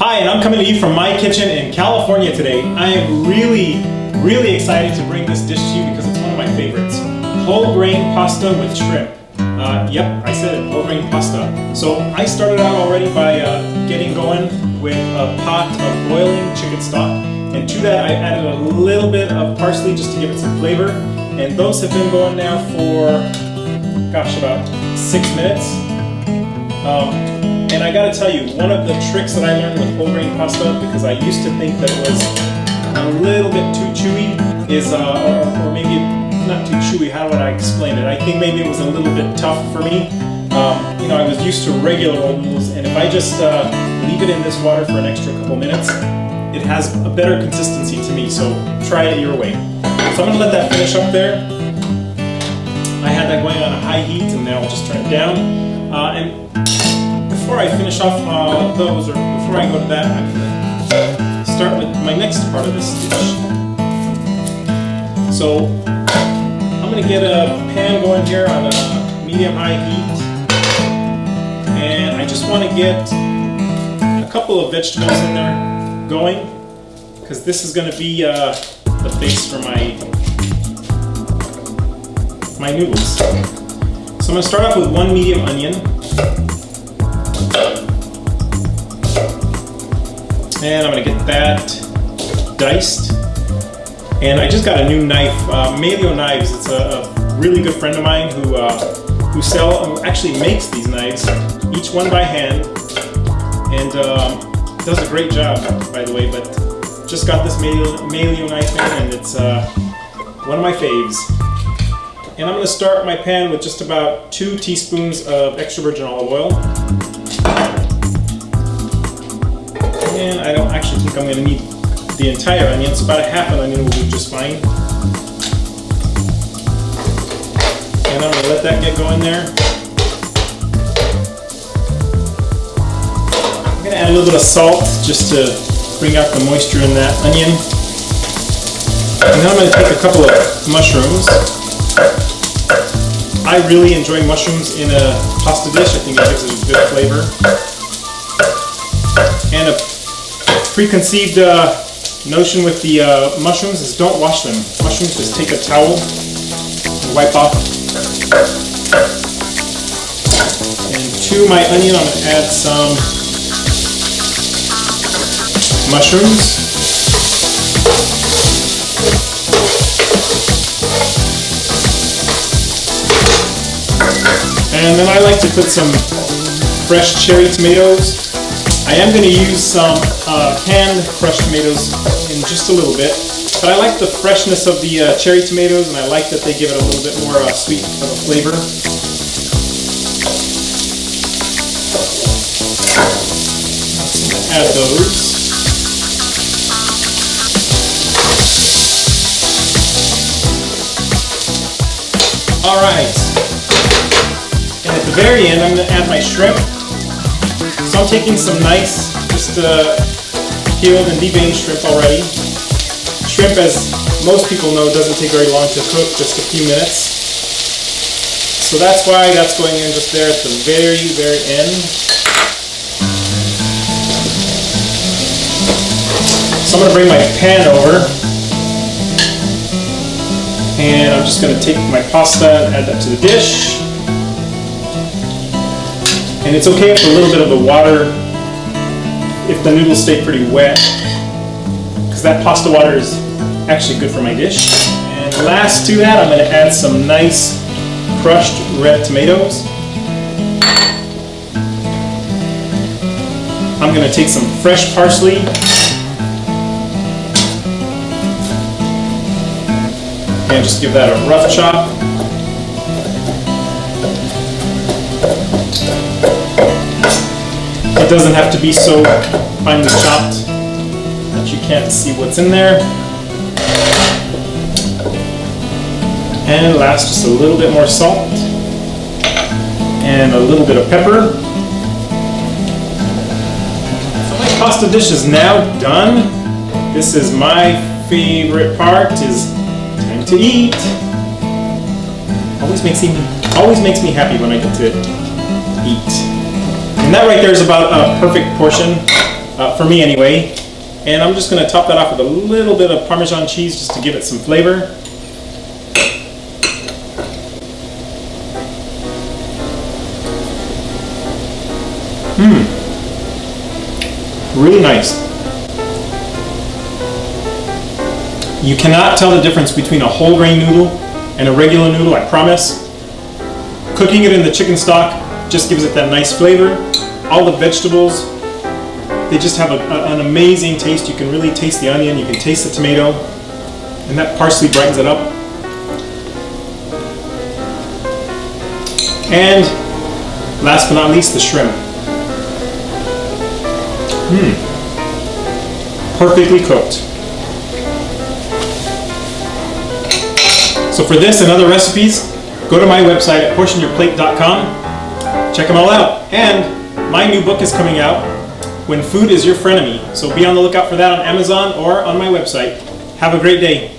Hi, and I'm coming to you from my kitchen in California today. I am really excited to bring this dish to you because it's one of my favorites. Whole grain pasta with shrimp. Yep, I said it, whole grain pasta. So I started out already by getting going with a pot of boiling chicken stock. And to that I added a little bit of parsley just to give it some flavor. And those have been going now for, gosh, about 6 minutes. And I gotta tell you, one of the tricks that I learned with whole grain pasta, because I used to think that it was a little bit too chewy, is, or maybe not too chewy, how would I explain it? I think maybe it was a little bit tough for me. You know, I was used to regular old noodles, and if I just leave it in this water for an extra couple minutes, it has a better consistency to me, so try it your way. So I'm gonna let that finish up there. I had that going on a high heat, and now I'll just turn it down. And before I finish off those, or before I go to that, I'm going to start with my next part of this dish. So I'm going to get a pan going here on a medium-high heat, and I just want to get a couple of vegetables in there going, because this is going to be the base for my noodles. So I'm going to start off with one medium onion. And I'm going to get that diced. And I just got a new knife, Maleo Knives. It's a really good friend of mine who actually makes these knives, each one by hand, and does a great job, by the way. But just got this Maleo knife in, and it's one of my faves. And I'm going to start my pan with just about 2 teaspoons of extra virgin olive oil. And I don't actually think I'm going to need the entire onion, so about a half an onion will do just fine. And I'm going to let that get going there. I'm going to add a little bit of salt just to bring out the moisture in that onion. And then I'm going to take a couple of mushrooms. I really enjoy mushrooms in a pasta dish. I think it gives it a good flavor. And a preconceived notion with the mushrooms is don't wash them. Mushrooms, just take a towel and wipe off. And to my onion, I'm going to add some mushrooms. And then I like to put some fresh cherry tomatoes. I am going to use some canned crushed tomatoes in just a little bit, but I like the freshness of the cherry tomatoes, and I like that they give it a little bit more sweet of a flavor. Add those. All right. And at the very end, I'm going to add my shrimp. So I'm taking some nice, just peeled and deveined shrimp already. Shrimp, as most people know, doesn't take very long to cook, just a few minutes. So that's why that's going in just there at the very end. So I'm going to bring my pan over. And I'm just going to take my pasta and add that to the dish. And it's okay if a little bit of the water, if the noodles stay pretty wet, because that pasta water is actually good for my dish. And last to that, I'm going to add some nice crushed red tomatoes. I'm going to take some fresh parsley. And just give that a rough chop. It doesn't have to be so finely chopped that you can't see what's in there. And last, just a little bit more salt and a little bit of pepper. So my pasta dish is now done. This is my favorite part, is time to eat. Always makes me happy when I get to eat. And that right there is about a perfect portion. for me anyway. And I'm just going to top that off with a little bit of Parmesan cheese just to give it some flavor. Really nice. You cannot tell the difference between a whole grain noodle and a regular noodle, I promise. Cooking it in the chicken stock just gives it that nice flavor. All the vegetables, they just have an amazing taste. You can really taste the onion, you can taste the tomato, and that parsley brightens it up. And last but not least, the shrimp. Perfectly cooked. So for this and other recipes, go to my website at portionyourplate.com. Check them all out. And my new book is coming out, When Food is Your Frenemy. So be on the lookout for that on Amazon or on my website. Have a great day.